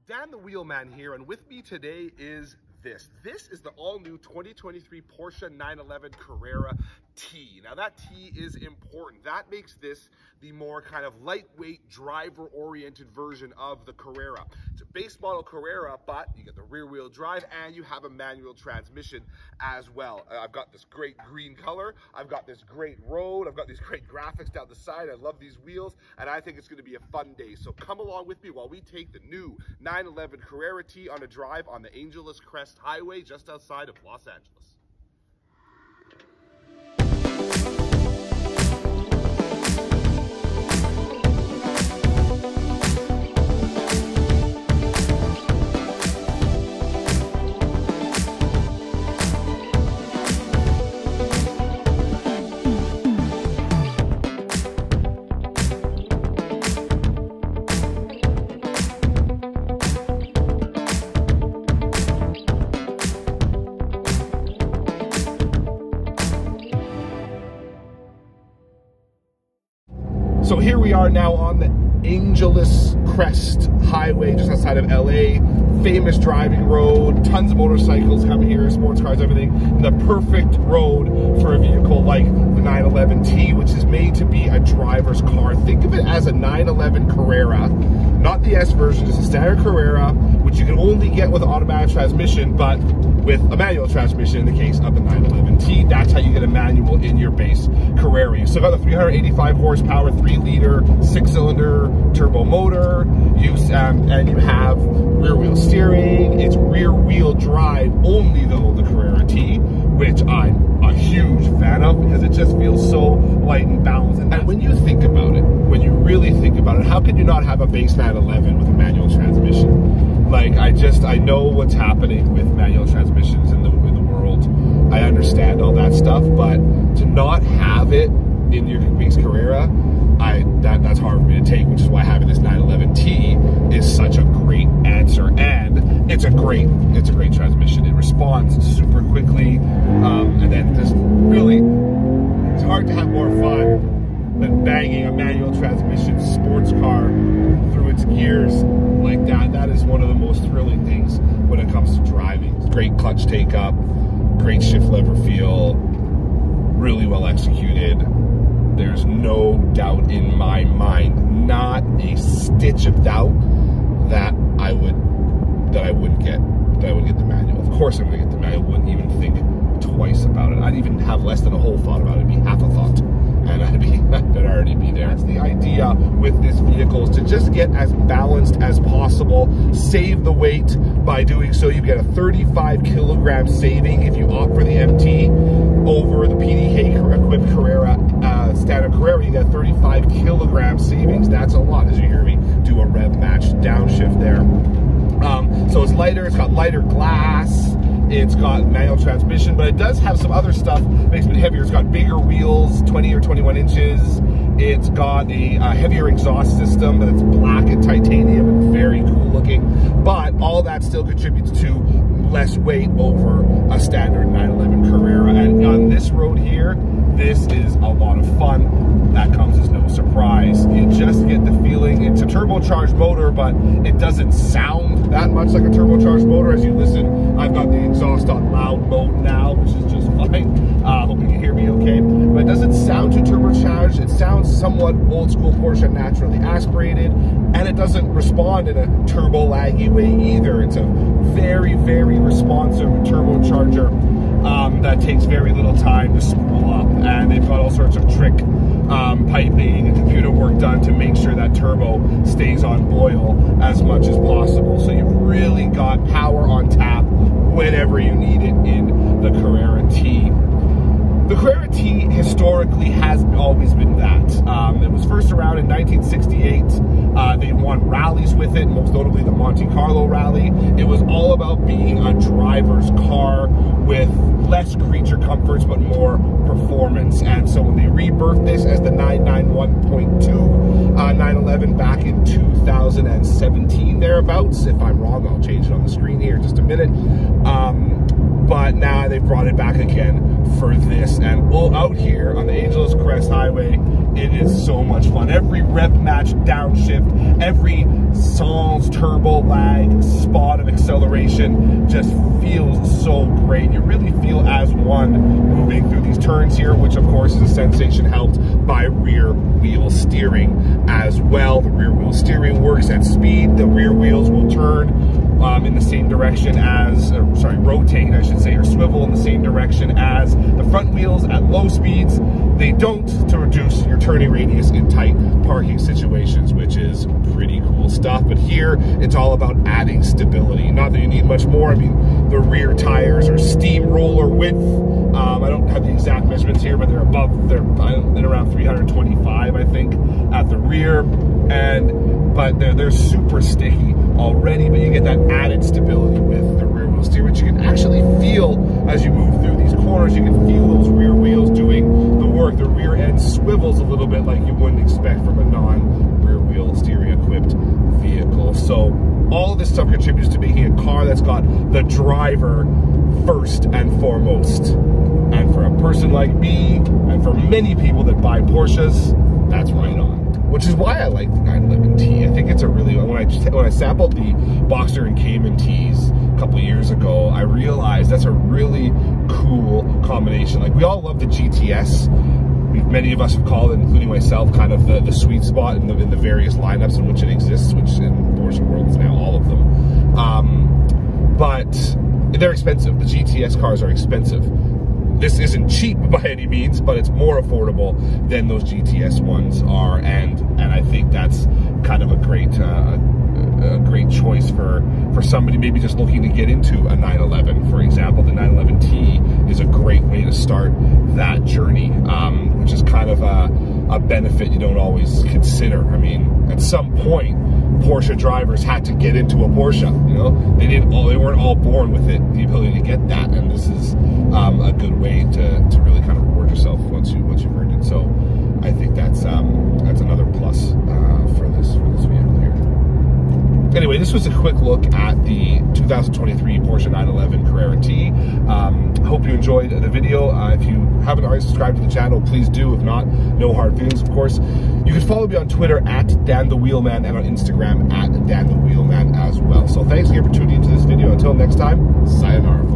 Dan the Wheelman here, and with me today is this. This is the all-new 2023 Porsche 911 Carrera T. Now that T is important. That makes this the more kind of lightweight, driver-oriented version of the Carrera. It's a base model Carrera, but you get the rear-wheel drive and you have a manual transmission as well. I've got this great green color. I've got this great road. I've got these great graphics down the side. I love these wheels, and I think it's going to be a fun day. So come along with me while we take the new 911 Carrera T on a drive on the Angeles Crest Highway just outside of Los Angeles. So here we are now on the Angeles Crest Highway just outside of LA. Famous driving road, tons of motorcycles come here, sports cars, everything. The perfect road for a vehicle like the 911 T, which is made to be a driver's car. Think of it as a 911 Carrera, not the S version, just a standard Carrera, which you can only get with an automatic transmission, but with a manual transmission in the case of the 911 T. That's how you get a manual in your base Carrera. You still got the 385 horsepower, 3-liter, 6-cylinder turbo motor, and you have rear-wheel steering. It's rear-wheel drive only, though, the Carrera T, which I'm a huge fan of because it just feels so light and balanced. And when you think about it, when you really think about it, how could you not have a base 911 with a manual transmission? Like, I know what's happening with manual transmissions in the world. I understand all that stuff, but to not have it in your base Carrera, that's hard for me to take, which is why having this 911 T is such a great answer, and it's a great transmission. It responds super quickly, and then just really, it's hard to have more fun than banging a manual transmission sports car through its gears like that. That is one of the most thrilling things when it comes to driving. Great clutch take up, great shift lever feel, really well executed. There's no doubt in my mind, not a stitch of doubt, that I would get the manual. Of course I'm gonna get the manual. Wouldn't even think twice about it. I'd even have less than a whole thought about it. It'd be half a thought, and I'd already be there. That's the idea with this vehicle, is to just get as balanced as possible, save the weight by doing so. You get a 35 kilogram saving if you opt for the MT over the PDK equipped Carrera, standard Carrera. You get 35 kilogram savings. That's a lot, as you hear me do a rev match downshift there. So it's lighter, it's got lighter glass, it's got manual transmission, but it does have some other stuff that makes it heavier. It's got bigger wheels, 20 or 21 inches. It's got a heavier exhaust system, but it's black and titanium and very cool looking. But all that still contributes to less weight over a standard 911 Carrera. And on this road here, this is a lot of fun. That comes as no surprise. You just get the feeling it's a turbocharged motor, but it doesn't sound that much like a turbocharged motor. As you listen, I've got the exhaust on loud mode now, which is just fine. Hope you can hear me okay. But it doesn't sound too turbocharged. It sounds somewhat old school Porsche, naturally aspirated, and it doesn't respond in a turbo laggy way either. It's a very, very responsive turbocharger that takes very little time to spool up, and they've got all sorts of trick piping and computer work done to make sure that turbo stays on boil as much as possible. So you've really got power on tap whenever you need it in the Carrera T. The Carrera T historically has always been that. It was first around in 1968. They won rallies with it, most notably the Monte Carlo Rally. It was all about being a driver's car with less creature comforts but more performance. And so when they rebirthed this as the 991.2 911 back in 2017 thereabouts, if I'm wrong, I'll change it on the screen here in just a minute. but now they've brought it back again for this. And out here on the Angeles Crest Highway, it is so much fun. Every rev match downshift, every sans turbo lag spot of acceleration just feels so great. You really feel as one moving through these turns here, which of course is a sensation helped by rear wheel steering as well. The rear wheel steering works at speed. The rear wheels will turn in the same direction as, rotate, I should say, or swivel in the same direction as the front wheels at low speeds. They don't, to reduce your turning radius in tight parking situations, which is pretty cool stuff. But here, it's all about adding stability. Not that you need much more. I mean, the rear tires are steamroller width. I don't have the exact measurements here, but they're in around 325, I think, at the rear. But they're super sticky already, but you get that added stability with the rear wheel steer, which you can actually feel as you move through these corners. You can feel those rear wheels doing the work. The rear end swivels a little bit like you wouldn't expect from a non-rear wheel steering equipped vehicle. So all of this stuff contributes to making a car that's got the driver first and foremost. And for a person like me, and for many people that buy Porsches, that's right on. Which is why I like the 911T. I think it's a really, when I sampled the Boxster and Cayman T's a couple of years ago, I realized that's a really cool combination. Like, we all love the GTS. Many of us have called it, including myself, kind of the sweet spot in the various lineups in which it exists, which in Porsche world is now all of them. But they're expensive. The GTS cars are expensive. This isn't cheap by any means, but it's more affordable than those GTS ones are, and I think that's kind of a great choice for somebody maybe just looking to get into a 911. For example, the 911T is a great way to start that journey, which is kind of a benefit you don't always consider. I mean, at some point, Porsche drivers had to get into a Porsche. You know, they weren't all born with it, the ability to get that, and this is a good way to really kind of reward yourself once you've earned it. So I think that's another plus for this vehicle here. Anyway, this was a quick look at the 2023 Porsche 911 Carrera T. Hope you enjoyed the video. If you haven't already subscribed to the channel, please do. If not, no hard feelings, of course. You can follow me on Twitter at Dan the Wheelman and on Instagram at Dan the Wheelman as well. So thanks again for tuning into this video. Until next time, sayonara.